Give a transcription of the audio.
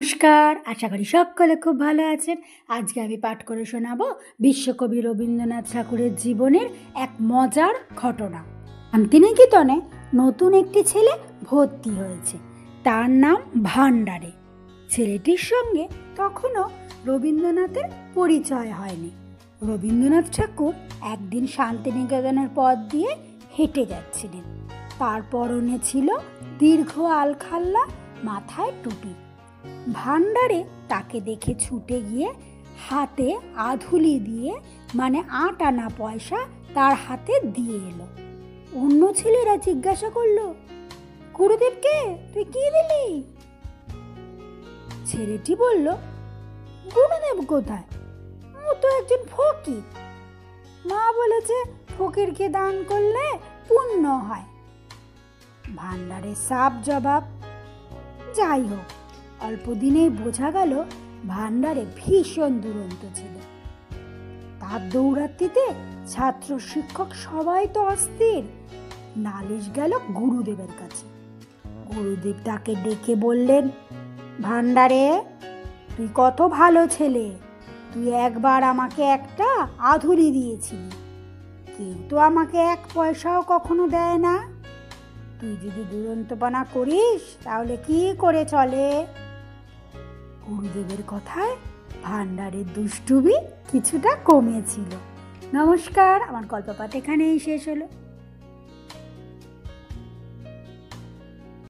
নমস্কার, আশা করি সকলে খুব ভালো আছেন। আজকে আমি পাঠ করে শোনাবো বিশ্বকবি রবীন্দ্রনাথ ঠাকুরের জীবনের এক মজার ঘটনা। শান্তিনিকেতনে নতুন একটি ছেলে ভর্তি হয়েছে, তার নাম ভান্ডারে। ছেলেটির সঙ্গে তখনও রবীন্দ্রনাথের পরিচয় হয়নি। রবীন্দ্রনাথ ঠাকুর একদিন শান্তিনিকেতনের পথ দিয়ে হেঁটে যাচ্ছিলেন। তার পরনে ছিল দীর্ঘ আলখাল্লা, মাথায় টুপি। ভান্ডারে তাকে দেখে ছুটে গিয়ে হাতে আধুলি দিয়ে, মানে ৮ আনা পয়সা তার হাতে দিয়ে এলো। অন্য ছেলেরা জিজ্ঞাসা করলো, গুরুদেবকে তুই কি দিলি? ছেলেটি বলল, গুরুদেব কোথায়? ও তো একজন ফকির। মা বলেছে ফকিরকে দান করলে পুণ্য হয়। ভান্ডারের সাফ জবাব। যাই হোক, অল্প দিনেই বোঝা গেল ভান্ডারে ভীষণ দুরন্ত ছিল। তার দৌরাত্মিতে ছাত্র শিক্ষক সবাই তো অস্থির। নালিশ গেল গুরুদেবের কাছে। গুরুদেব তাকে ডেকে বললেন, ভান্ডারে, তুই কত ভালো ছেলে, তুই একবার আমাকে একটা আধুলি দিয়েছিলি, কিন্তু আমাকে 1 পয়সাও কখনো দেয় না। তুই যদি দুরন্তপনা করিস তাহলে কি করে চলে? গুরুদেবের কথায় ভান্ডারের দুষ্টুমি কিছুটা কমেছিল। নমস্কার, আমার গল্প পাঠ এখানেই শেষ হলো।